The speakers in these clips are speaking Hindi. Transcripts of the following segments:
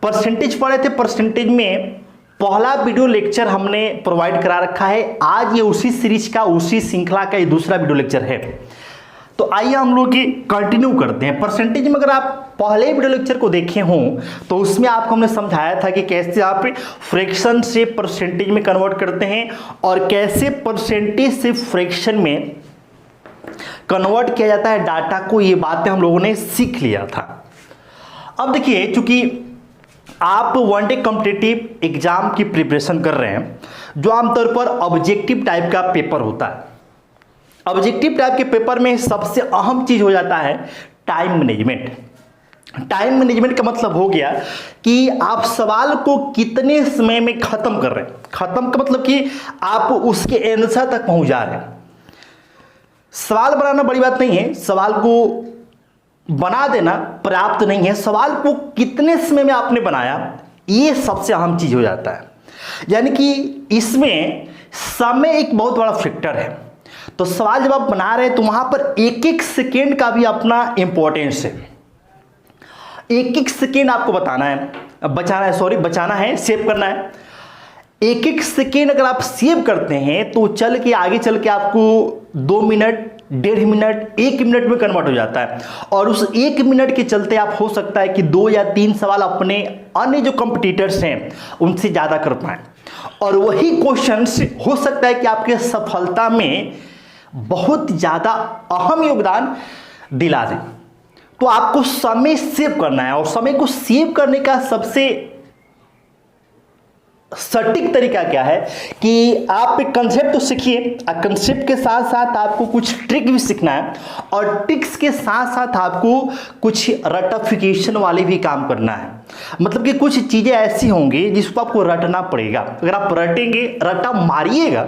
परसेंटेज पढ़े थे, परसेंटेज में पहला वीडियो लेक्चर हमने प्रोवाइड करा रखा है। आज ये उसी सीरीज का, उसी श्रृंखला का ये दूसरा वीडियो लेक्चर है। तो आइए हम लोग ये कंटिन्यू करते हैं। परसेंटेज में अगर आप पहले वीडियो लेक्चर को देखे हों तो उसमें आपको हमने समझाया था कि कैसे आप फ्रैक्शन से परसेंटेज में कन्वर्ट करते हैं और कैसे परसेंटेज से फ्रैक्शन में कन्वर्ट किया जाता है डाटा को। ये बातें हम लोगों ने सीख लिया था। अब देखिए, चूंकि आप वनडे कॉम्पिटिटिव एग्जाम की प्रिपरेशन कर रहे हैं, जो आमतौर पर ऑब्जेक्टिव टाइप का पेपर होता है। ऑब्जेक्टिव टाइप के पेपर में सबसे अहम चीज हो जाता है टाइम मैनेजमेंट। टाइम मैनेजमेंट का मतलब हो गया कि आप सवाल को कितने समय में खत्म कर रहे हैं। खत्म का मतलब कि आप उसके आंसर तक पहुंच जा रहे हैं। सवाल बनाना बड़ी बात नहीं है, सवाल को बना देना पर्याप्त नहीं है, सवाल को कितने समय में आपने बनाया ये सबसे अहम चीज हो जाता है। यानी कि इसमें समय एक बहुत बड़ा फैक्टर है। तो सवाल जब आप बना रहे हैं तो वहां पर एक एक सेकेंड का भी अपना इंपॉर्टेंस है। एक एक सेकेंड आपको बचाना है, सेव करना है। एक एक सेकेंड अगर आप सेव करते हैं तो आगे चल के आपको 2 मिनट, 1.5 मिनट, 1 मिनट में कन्वर्ट हो जाता है। और उस 1 मिनट के चलते आप हो सकता है कि 2 या 3 सवाल अपने अन्य जो कंपटीटर्स हैं उनसे ज्यादा कर पाए, और वही क्वेश्चंस हो सकता है कि आपके सफलता में बहुत ज्यादा अहम योगदान दिला दें। तो आपको समय सेव करना है, और समय को सेव करने का सबसे सटीक तरीका क्या है कि आप एक कंसेप्ट तो सीखिए, कंसेप्ट के साथ साथ आपको कुछ ट्रिक भी सीखना है, और ट्रिक्स के साथ साथ आपको कुछ रटिफिकेशन वाले भी काम करना है। मतलब कि कुछ चीजें ऐसी होंगी जिसको आपको रटना पड़ेगा। अगर आप रटेंगे, रटा मारिएगा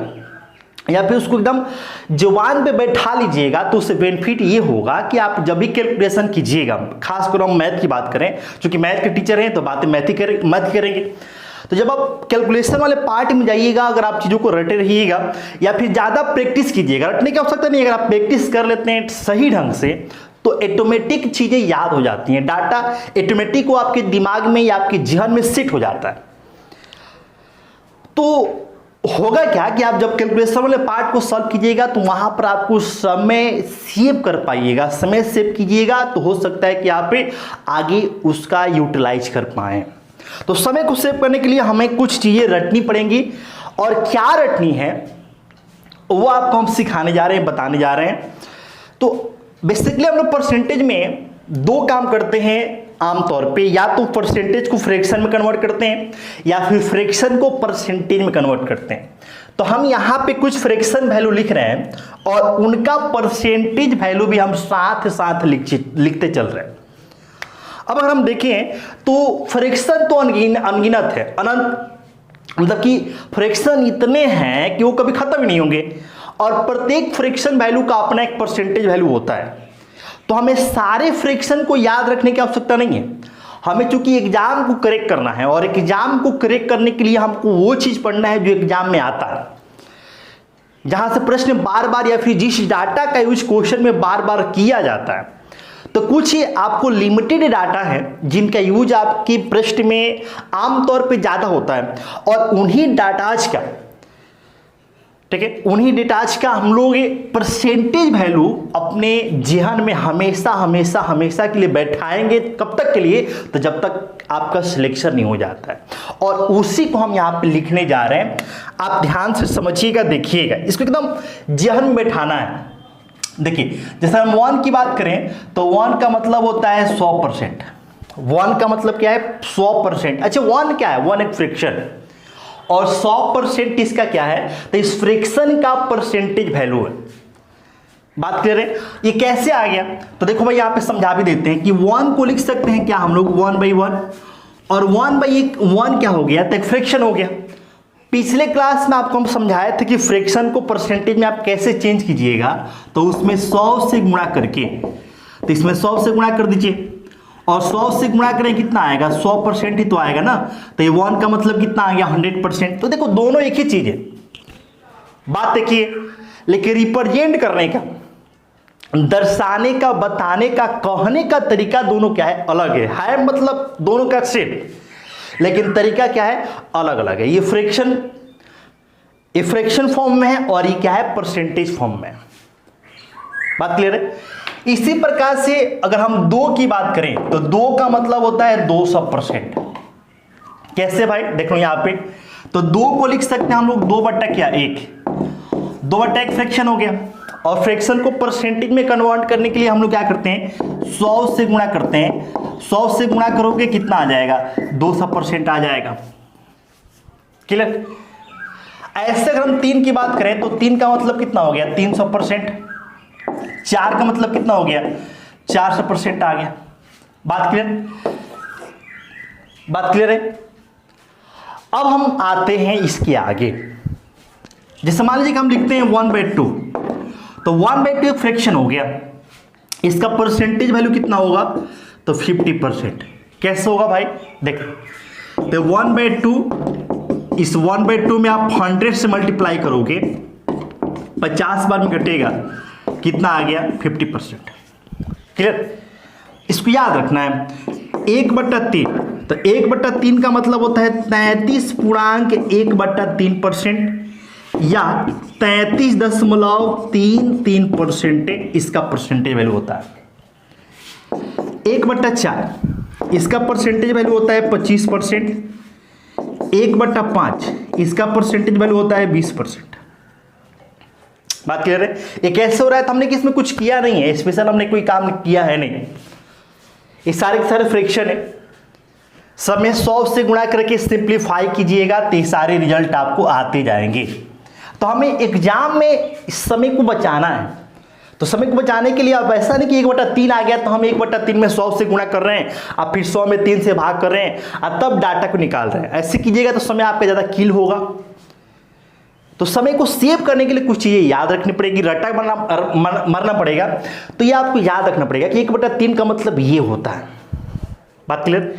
या फिर उसको एकदम जुबान पे बैठा लीजिएगा तो उससे बेनिफिट ये होगा कि आप जब भी कैलकुलेशन कीजिएगा, खासकर हम मैथ की बात करें, क्योंकि मैथ के टीचर हैं तो बातें मैथ करेंगे। तो जब आप कैलकुलेशन वाले पार्ट में जाइएगा, अगर आप चीज़ों को रटे रहिएगा या फिर ज़्यादा प्रैक्टिस कीजिएगा, रटने की आवश्यकता नहीं है, अगर आप प्रैक्टिस कर लेते हैं सही ढंग से तो ऑटोमेटिक चीज़ें याद हो जाती हैं। डाटा ऑटोमेटिक वो आपके दिमाग में या आपके जहन में सेट हो जाता है। तो होगा क्या कि आप जब कैलकुलेशन वाले पार्ट को सॉल्व कीजिएगा तो वहां पर आपको समय सेव कर पाइएगा। समय सेव कीजिएगा तो हो सकता है कि आप आगे उसका यूटिलाइज कर पाएं। तो समय को सेव करने के लिए हमें कुछ चीजें रटनी पड़ेंगी, और क्या रटनी है वो आपको हम सिखाने जा रहे हैं, बताने जा रहे हैं। तो बेसिकली हम लोग परसेंटेज में 2 काम करते हैं आमतौर पे, या तो परसेंटेज को फ्रैक्शन में कन्वर्ट करते हैं या फिर फ्रैक्शन को परसेंटेज में कन्वर्ट करते हैं। तो हम यहाँ पे कुछ फ्रैक्शन वैल्यू लिख रहे हैं और उनका परसेंटेज वैल्यू भी हम साथ साथ लिखते चल रहे हैं। अब अगर हम देखें तो फ्रैक्शन तो अनगिनत है, अनंत, मतलब कि फ्रैक्शन इतने हैं कि वो कभी खत्म ही नहीं होंगे, और प्रत्येक फ्रैक्शन वैल्यू का अपना एक परसेंटेज वैल्यू होता है। तो हमें सारे फ्रैक्शन को याद रखने की आवश्यकता नहीं है। हमें चूंकि एग्जाम को करेक्ट करना है, और एग्जाम को करेक्ट करने के लिए हमको वो चीज पढ़ना है जो एग्जाम में आता है, जहां से प्रश्न बार बार या फिर जिस डाटा का यूज क्वेश्चन में बार बार किया जाता है। तो कुछ ही आपको लिमिटेड डाटा है जिनका यूज आपके प्रश्न में आमतौर पे ज्यादा होता है, और उन्हीं डाटाज का, ठीक है, उन्हीं डेटाज का हम लोग परसेंटेज वैल्यू अपने जहन में हमेशा हमेशा हमेशा के लिए बैठाएंगे। कब तक के लिए? तो जब तक आपका सिलेक्शन नहीं हो जाता है, और उसी को हम यहाँ पे लिखने जा रहे हैं। आप ध्यान से समझिएगा, देखिएगा, इसको एकदम जहन में बैठाना है। देखिए, जैसे हम 1 की बात करें तो 1 का मतलब होता है 100%। 1 का मतलब क्या है? 100%। अच्छा, 1 क्या है? 1 एक फ्रैक्शन, और 100% इसका क्या है? तो इस फ्रैक्शन का परसेंटेज वैल्यू है। बात कर रहे हैं ये कैसे आ गया? तो देखो भाई, यहां पे समझा भी देते हैं कि 1 को लिख सकते हैं क्या हम लोग 1/1, और 1/1 क्या हो गया? तो एक फ्रैक्शन हो गया। पिछले क्लास में आपको हम समझाए थे कि फ्रैक्शन को परसेंटेज में आप कैसे चेंज कीजिएगा। तो उसमें 100 से गुणा करके, तो इसमें 100 से गुणा कर दीजिए, और 100 से गुणा करें कितना आएगा? 100% ही तो आएगा ना। तो ये 1 का मतलब कितना आ गया? 100%। तो देखो, दोनों एक ही चीज है। बात देखिए, लेकिन रिप्रेजेंट करने का, दर्शाने का, बताने का, कहने का तरीका दोनों क्या है? अलग है। मतलब दोनों का सेम। लेकिन तरीका क्या है, अलग अलग है। ये फ्रैक्शन फॉर्म में है और ये क्या है, परसेंटेज फॉर्म में है। बात क्लियर है। इसी प्रकार से अगर हम 2 की बात करें तो 2 का मतलब होता है 200%। कैसे भाई, देखो यहां पे तो 2 को लिख सकते हैं हम लोग 2/1, 2/1 फ्रैक्शन हो गया। और फ्रैक्शन को परसेंटेज में कन्वर्ट करने के लिए हम लोग क्या करते हैं, 100 से गुणा करते हैं। 100 से गुणा करोगे कितना आ जाएगा, 200% आ जाएगा। क्लियर। ऐसे अगर हम 3 की बात करें तो 3 का मतलब कितना हो गया, 300%। 4 का मतलब कितना हो गया, 400% आ गया। बात क्लियर है। अब हम आते हैं इसके आगे। जैसे मान लीजिए कि हम लिखते हैं 1/2, तो 1/2 एक फ्रैक्शन हो गया। इसका परसेंटेज वैल्यू कितना होगा, तो 50%। कैसे होगा भाई, देखो तो 1/2, इस 1/2 में आप 100 से मल्टीप्लाई करोगे, 50 बार में घटेगा, कितना आ गया, 50%। क्लियर। इसको याद रखना है। 1/3, तो 1/3 का मतलब होता है 33.1/3%, या 33.33% इसका परसेंटेज वैल्यू होता है। 1/4 इसका परसेंटेज वैल्यू होता है 25%। 1/5 इसका परसेंटेज वैल्यू होता है 20%। बात क्लियर है। ये कैसे हो रहा है, तो हमने इसमें कुछ किया नहीं है, स्पेशल हमने कोई काम किया है नहीं। ये सारे के सारे फ्रैक्शन है। सब में 100 से गुणा करके सिंप्लीफाई कीजिएगा तो ये सारे रिजल्ट आपको आते जाएंगे। तो हमें एग्जाम में समय को बचाना है, तो समय को बचाने के लिए आप ऐसा नहीं कि 1/3 आ गया तो हम 1/3 में 100 से गुणा कर रहे हैं, आप फिर 100 में 3 से भाग कर रहे हैं और तब डाटा को निकाल रहे हैं। ऐसे कीजिएगा तो समय आपका ज़्यादा किल होगा। तो समय को सेव करने के लिए कुछ चीज़ें याद रखनी पड़ेगी, रट्टा मरना पड़ेगा। तो ये आपको याद रखना पड़ेगा कि 1/3 का मतलब ये होता है। बात क्लियर।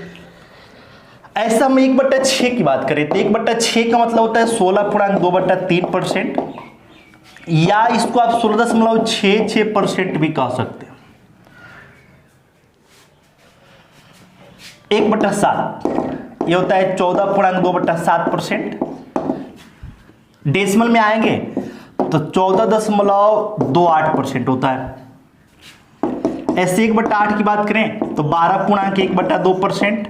ऐसा हम 1/6 की बात करें तो 1/6 का मतलब होता है 16.2/3%, या इसको आप 16.66% भी कह सकते हैं। 1/7 ये होता है 14.2/7%। डेसिमल में आएंगे तो 14.28% होता है। ऐसे 1/8 की बात करें तो 12.1/2%,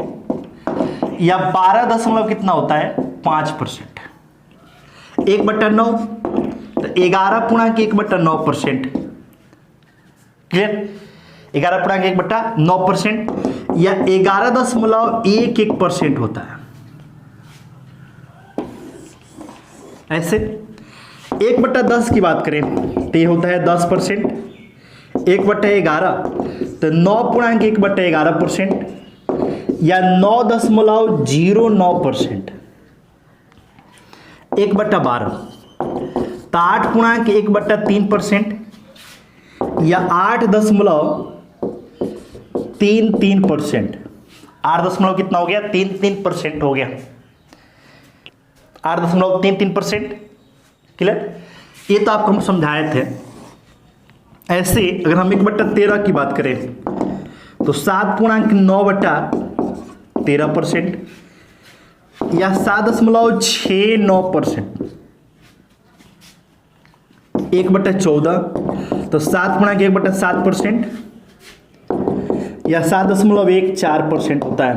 या 12 कितना होता है, 5%। 1/9 तो 11.1/9%। क्लियर। 11.1/9%, या 11.11% होता है। ऐसे 1/10 की बात करें तो ये होता है 10%। 1/11 तो 9.1/11%, या 9.09%। 1/12 तो 8.1/3%, या 8.33%। 8 कितना हो गया, 33% हो गया। 8.33%। क्लियर। ये तो आपको हम समझाए थे। ऐसे अगर हम 1/13 की बात करें तो 7.9/13%, या 7.69%। 1/14 तो 7.1/7%, या 7.14% होता है।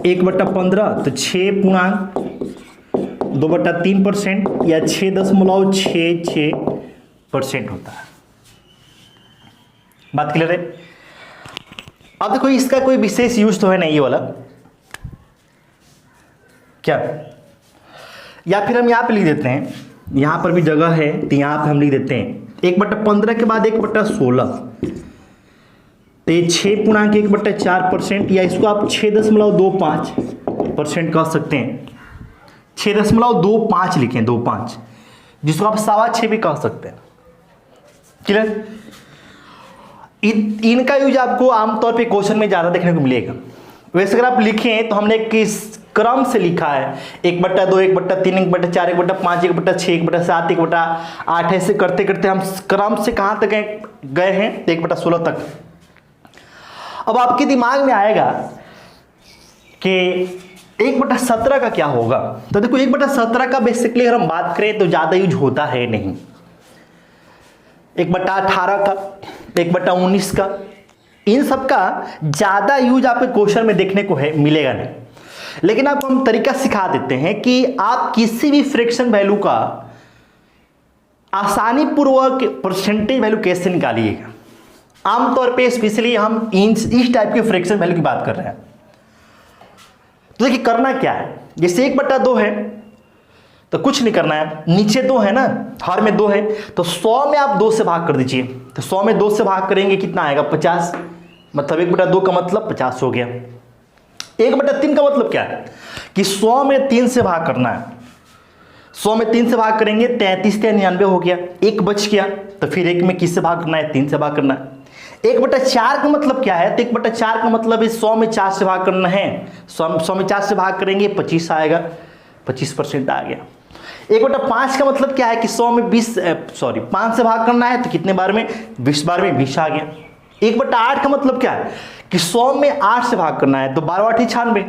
1/15 तो 6.2/3%, या 6.66% होता है। बात क्लियर है। अब देखो इसका कोई विशेष यूज तो है नहीं ये वाला, क्या, या फिर हम यहां पे लिख देते हैं, यहां पर भी जगह है तो यहां पे हम लिख देते हैं 1/15 के बाद 1/16, तो ये 6.1/4%, या इसको आप 6.25% कह सकते हैं। 6.25 लिखें, 25, जिसको आप 6.25 भी कह सकते हैं। क्लियर। इनका यूज आपको आमतौर पे क्वेश्चन में ज़्यादा देखने को मिलेगा। वैसे अगर आप लिखें तो हमने किस क्रम से लिखा है, 1/2, 1/3, 1/4, 1/5, 1/6, 1/7, 1/8, ऐसे करते करते हम क्रम से कहाँ तक गए हैं, 1/16 तक। अब आपके दिमाग में आएगा कि 1/17 का क्या होगा। तो देखो 1/17 का बेसिकली अगर हम बात करें तो ज्यादा यूज होता है नहीं। 1/18 का, 1/19 का, इन सब का ज्यादा यूज आपके क्वेश्चन में देखने को है मिलेगा नहीं। लेकिन आपको हम तरीका सिखा देते हैं कि आप किसी भी फ्रैक्शन वैल्यू का आसानी पूर्वक परसेंटेज वैल्यू कैसे निकालिएगा। आमतौर पे स्पेशली हम इस टाइप के फ्रैक्शन वैल्यू की बात कर रहे हैं। तो देखिए करना क्या है, जैसे 1/2 है तो कुछ नहीं करना है, नीचे 2 है ना, हर में 2 है तो 100 में आप 2 से भाग कर दीजिए। तो 100 में 2 से भाग करेंगे कितना आएगा 50, मतलब 1/2 का मतलब 50 हो गया। 1/3 का मतलब क्या है कि 100 में 3 से भाग करना है। 100 में 3 से भाग करेंगे 33 से 99 हो गया, 1 बच गया तो फिर 1 में किससे भाग करना है, 3 से भाग करना है। 1/4 का मतलब क्या है, तो 1/4 का मतलब है 100 में 4 से भाग करना है। 100 में 4 से भाग करेंगे 25 आएगा, 25% आ गया। 1/5 का मतलब क्या है कि 100 में 5 से भाग करना है तो कितने बार में, 20 बार में 20 आ गया। 1/8 का मतलब क्या है कि 100 में 8 से भाग करना है तो 12 8 96,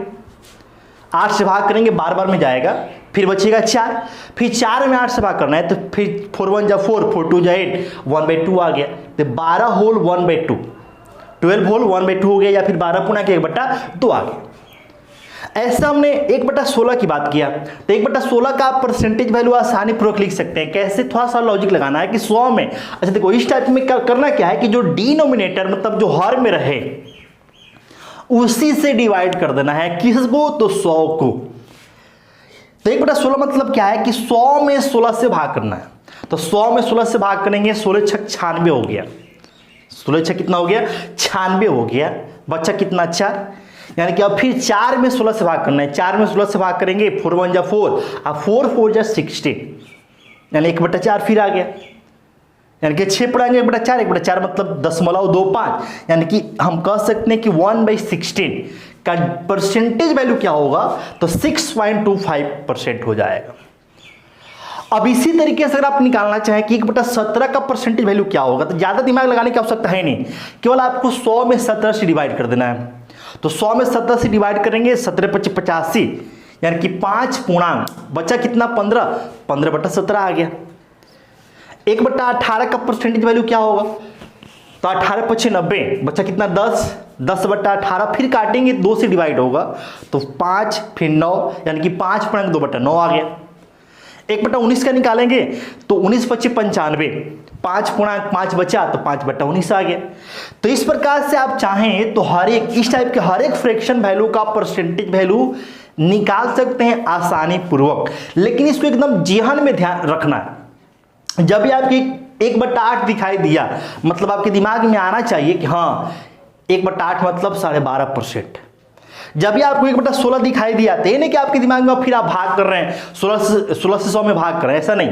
8 से भाग करेंगे 12 बार में जाएगा, फिर बचेगा 4, फिर 4 में 8 से भाग करना है तो फिर 4 1 जा 4, 4 2 जा 8, 1/2 आ गया। तो 12 होल 1/2, 12 होल 1/2 हो गया, या फिर 12 पुना के 1/2 आ गया। ऐसा हमने 1/16 की बात किया तो 1/16 का आप परसेंटेज वैल्यू आसानी पूर्वक लिख सकते हैं। कैसे, थोड़ा सा लॉजिक लगाना है कि 100 में, अच्छा देखो इस टाइप में करना क्या है कि जो डिनोमिनेटर मतलब जो हर में रहे उसी से डिवाइड कर देना है, किसको, तो 100 को। तो 1/16 मतलब क्या है कि 100 में 16 से भाग करना है। तो 100 में 16 से भाग करेंगे, 16 6 96 हो गया, 16 6 कितना हो गया, 96 हो गया। बच्चा कितना, 4, यानी कि अब फिर 4 में 16 से भाग करना है। 4 में 16 से भाग करेंगे 4 1 जा 4, अब 4 4 जा 16, यानी 1/4 फिर आ गया, यानी कि 6 पढ़ाएंगे 1/4, 1/4 मतलब 0.25, यानी कि हम कह सकते हैं कि 1/16 का परसेंटेज वैल्यू क्या होगा, तो 6.25% हो जाएगा। अब इसी तरीके से अगर आप निकालना चाहें कि 1/17 का परसेंटेज वैल्यू क्या होगा, तो ज्यादा दिमाग लगाने की आवश्यकता है नहीं, केवल आपको 100 में 17 से डिवाइड कर देना है। तो 100 में 17 से डिवाइड करेंगे, 17 × 25 85, यानी कि 5 पूर्णांक, बचा कितना 15, 15/17 आ गया। 1/18 का परसेंटेज वैल्यू क्या होगा, तो 18 × 5 90, बचा कितना 10, 10/18 फिर काटेंगे 2 से डिवाइड होगा तो 5 फिर 9, यानी कि 5 पूर्णांक 2/9 आ गया। 1/19 का निकालेंगे तो 19 × 25 95, 5 पूर्णांक 5 बचा तो 5/19 आ गया। तो इस प्रकार से आप चाहें तो हर एक इस टाइप के हर एक फ्रैक्शन वैल्यू का परसेंटेज वैल्यू निकाल सकते हैं आसानी पूर्वक। लेकिन इसको एकदम जेहन में ध्यान रखना है, जब भी आपकी 1/8 दिखाई दिया मतलब आपके दिमाग में आना चाहिए कि हाँ 1/8 मतलब 12.5%। जब भी आपको 1/16 दिखाई दिया तो ये नहीं कि आपके दिमाग में फिर आप भाग कर रहे हैं 16 से 100 में भाग कर रहे हैं, ऐसा नहीं।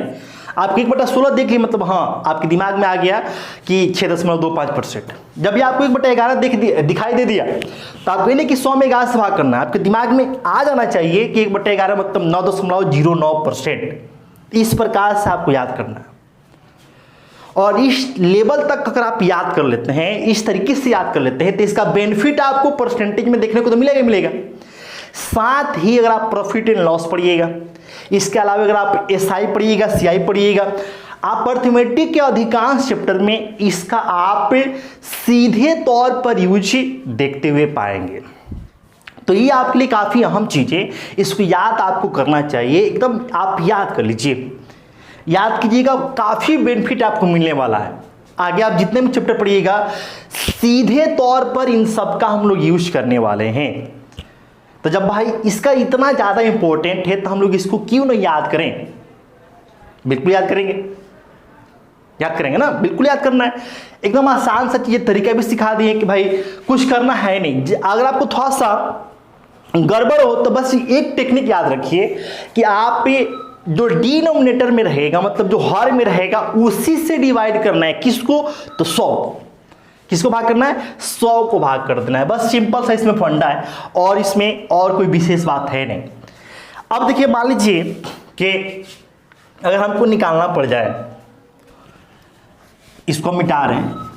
आपको 1/16 देख लिया मतलब हाँ आपके दिमाग में आ गया कि 6.25%। जब भी आपको 1/11 दिखाई दे दिया तो आपको ये नहीं कि 100 में 11 से भाग करना है, आपके दिमाग में आ जाना चाहिए कि 1/11 मतलब 9.09%। इस प्रकार से आपको याद करना है। और इस लेवल तक अगर आप याद कर लेते हैं, इस तरीके से याद कर लेते हैं, तो इसका बेनिफिट आपको परसेंटेज में देखने को तो मिलेगा ही मिलेगा। साथ ही अगर आप प्रॉफिट एंड लॉस पढ़िएगा, इसके अलावा अगर आप एसआई पढ़िएगा, सीआई पढ़िएगा, आप अर्थमेटिक के अधिकांश चैप्टर में इसका आप सीधे तौर पर यूज देखते हुए पाएंगे। तो ये आपके लिए काफी अहम चीज है, इसको याद आपको करना चाहिए। एकदम आप याद कर लीजिए, याद कीजिएगा, काफी बेनिफिट आपको मिलने वाला है। आगे आप जितने भी चैप्टर पढ़िएगा सीधे तौर पर इन सब का हम लोग यूज करने वाले हैं। तो जब भाई इसका इतना ज्यादा इंपॉर्टेंट है तो हम लोग इसको क्यों नहीं याद करें, बिल्कुल याद करेंगे, याद करेंगे ना, बिल्कुल याद करना है। एकदम आसान सा ये तरीका भी सिखा दिए कि भाई कुछ करना है नहीं। अगर आपको थोड़ा सा गड़बड़ हो तो बस एक टेक्निक याद रखिए कि आप जो डिनोमिनेटर में रहेगा मतलब जो हर में रहेगा उसी से डिवाइड करना है। किसको, तो 100। किसको भाग करना है, 100 को भाग कर देना है। बस सिंपल सा इसमें फंडा है और इसमें और कोई विशेष बात है नहीं। अब देखिए मान लीजिए कि अगर हमको निकालना पड़ जाए, इसको मिटा रहे हैं,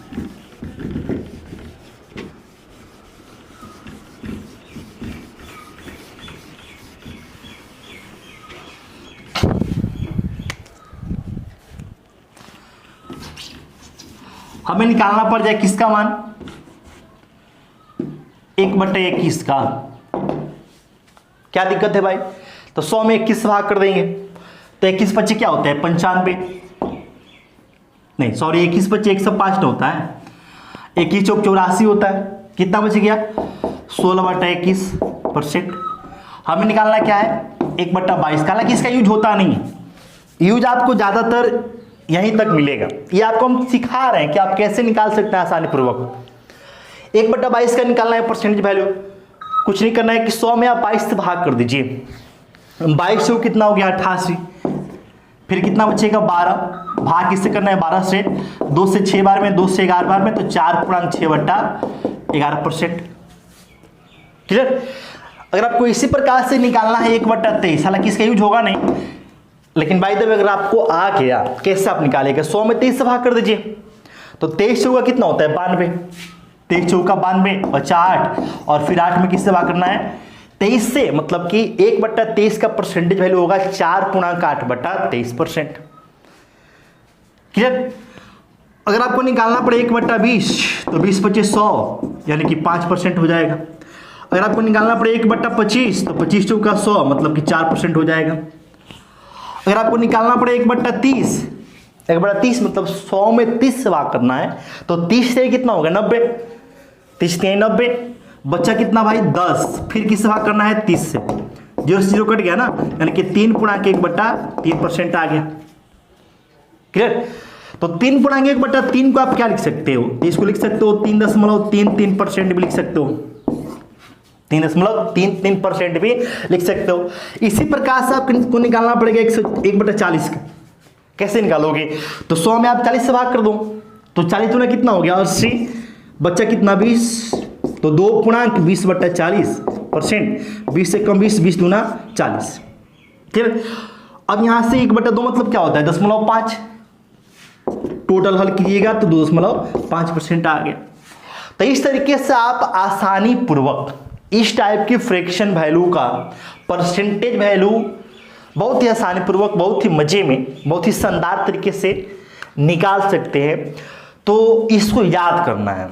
हमें निकालना पड़ जाए किसका मान, 1/21 का। क्या दिक्कत है भाई, तो 100 में 21 से भाग कर देंगे तो 21 बच्चे क्या होता है 95, नहीं सॉरी 21 बच्चे 105 नहीं होता है, 21 चौक 84 होता है। कितना बच गया 16/21%। हमें निकालना क्या है 1/22। हालांकि इसका यूज होता नहीं है, यूज आपको ज़्यादातर यहीं तक मिलेगा। ये आपको हम सिखा रहे हैं कि आप कैसे निकाल सकते हैं आसानी पूर्वक। 1/22 का निकालना है परसेंटेज वैल्यू, कुछ नहीं करना है कि 100 में आप 22 से भाग कर दीजिए। 22 से कितना हो गया 88, फिर कितना बचेगा 12, भाग किससे करना है 12 से, 2 से 6 बार में, 2 से 11 बार में, तो 4.6/11%। क्लियर। अगर आपको इसी प्रकार से निकालना है 1/23, हालांकि इसका यूज होगा नहीं, लेकिन बाय द वे अगर आपको आ गया कैसे आप निकालेंगे, 100 में 23 से भाग कर दीजिए तो 23 चौका कितना होता है 92, 23 चौका 92, बचा 8, और फिर 8 में किससे भाग करना है 23 से, मतलब कि 1/23 का परसेंटेज वैल्यू होगा 4.8/23%। क्लियर। अगर आपको निकालना पड़े 1/20 तो 20 × 25 100 यानी कि 5% हो जाएगा। अगर आपको निकालना पड़े 1/25 तो 25 चौका 100 मतलब कि 4% हो जाएगा। अगर आपको निकालना पड़े 1/30, 1/30 मतलब 100 में 30 से भाग करना है तो 30 से कितना होगा 90, 30 से 90, बच्चा कितना भाई 10, फिर किससे भाग करना है 30 से, 0 से 0 कट गया ना, यानी कि 3.1/3% आ गया। क्लियर। तो 3.1/3 को आप क्या लिख सकते हो, इसको लिख सकते हो 3.33% भी लिख सकते हो, 3.33% भी लिख सकते हो। इसी प्रकार से आपको निकालना पड़ेगा 1/40 का। कैसे निकालोगे, तो 100 में आप 40 से भाग कर दो तो 40 गुना कितना हो गया 80, बच्चा कितना 20, तो 2.20/40%, 20 से कम 20, 20 दूना 40। ठीक। अब यहां से 1/2 मतलब क्या होता है 0.5, टोटल हल कीजिएगा तो 2.5% आ गया। तो इस तरीके से आप आसानी पूर्वक इस टाइप की फ्रैक्शन वैल्यू का परसेंटेज वैल्यू बहुत ही आसानी पूर्वक, बहुत ही मजे में, बहुत ही शानदार तरीके से निकाल सकते हैं। तो इसको याद करना है,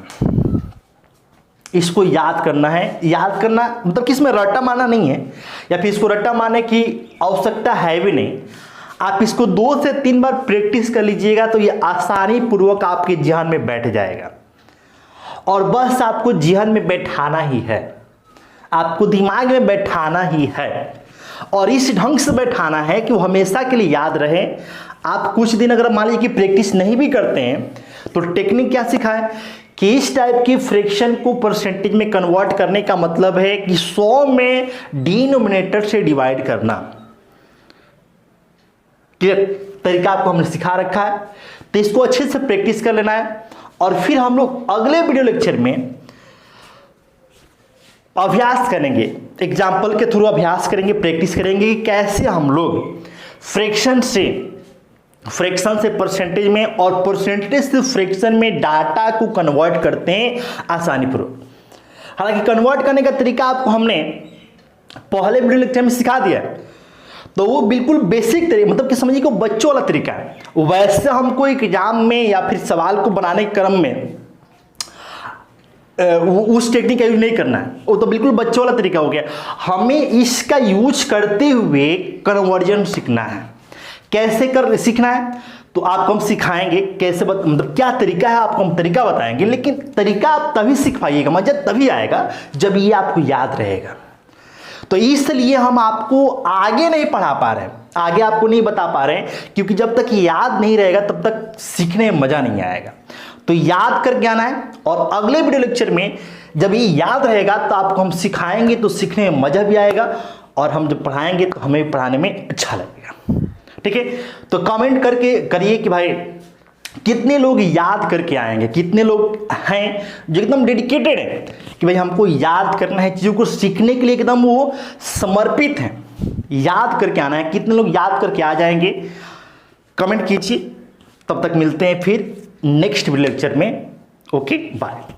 इसको याद करना है। याद करना मतलब कि इसमें रट्टा मारना नहीं है, या फिर इसको रट्टा मारने की आवश्यकता है भी नहीं। आप इसको 2 से 3 बार प्रैक्टिस कर लीजिएगा तो ये आसानी पूर्वक आपके जहन में बैठ जाएगा। और बस आपको जहन में बैठाना ही है, आपको दिमाग में बैठाना ही है, और इस ढंग से बैठाना है कि वो हमेशा के लिए याद रहे। आप कुछ दिन अगर मान लीजिए कि प्रैक्टिस नहीं भी करते हैं तो टेक्निक क्या सिखाए कि इस टाइप की फ्रैक्शन को परसेंटेज में कन्वर्ट करने का मतलब है कि 100 में डिनोमिनेटर से डिवाइड करना। क्लियर। तरीका आपको हमने सिखा रखा है, तो इसको अच्छे से प्रैक्टिस कर लेना है। और फिर हम लोग अगले वीडियो लेक्चर में अभ्यास करेंगे, एग्जाम्पल के थ्रू अभ्यास करेंगे, प्रैक्टिस करेंगे कि कैसे हम लोग फ्रैक्शन से परसेंटेज में और परसेंटेज से फ्रैक्शन में डाटा को कन्वर्ट करते हैं आसानी पूर्वक। हालांकि कन्वर्ट करने का तरीका आपको हमने पहले वीडियो लेक्चर में सिखा दिया है, तो वो बिल्कुल बेसिक तरीका, मतलब कि समझिए कि बच्चों वाला तरीका है। वैसे हमको एग्जाम में या फिर सवाल को बनाने के क्रम में उस टेक्निक का यूज नहीं करना है, वो तो बिल्कुल बच्चों वाला तरीका हो गया। हमें इसका यूज करते हुए कन्वर्जन सीखना है। कैसे कर सीखना है तो आपको हम सिखाएंगे कैसे, मतलब क्या तरीका है आपको हम तरीका बताएंगे, लेकिन तरीका आप तभी सीख पाइएगा, मजा तभी आएगा जब ये आपको याद रहेगा। तो इसलिए हम आपको आगे नहीं पढ़ा पा रहे हैं, आगे आपको नहीं बता पा रहे हैं, क्योंकि जब तक याद नहीं रहेगा तब तक सीखने में मजा नहीं आएगा। तो याद करके आना है, और अगले वीडियो लेक्चर में जब ये याद रहेगा तो आपको हम सिखाएंगे तो सीखने में मजा भी आएगा, और हम जब पढ़ाएंगे तो हमें पढ़ाने में अच्छा लगेगा। ठीक है। तो कमेंट करके करिए कि भाई कितने लोग याद करके आएंगे, कितने लोग हैं जो एकदम डेडिकेटेड हैं कि भाई हमको याद करना है, चीज़ों को सीखने के लिए एकदम वो समर्पित हैं, याद करके आना है। कितने लोग याद करके आ जाएंगे कमेंट कीजिए। तब तक मिलते हैं फिर नेक्स्ट वीडियो लेक्चर में। Okay bye.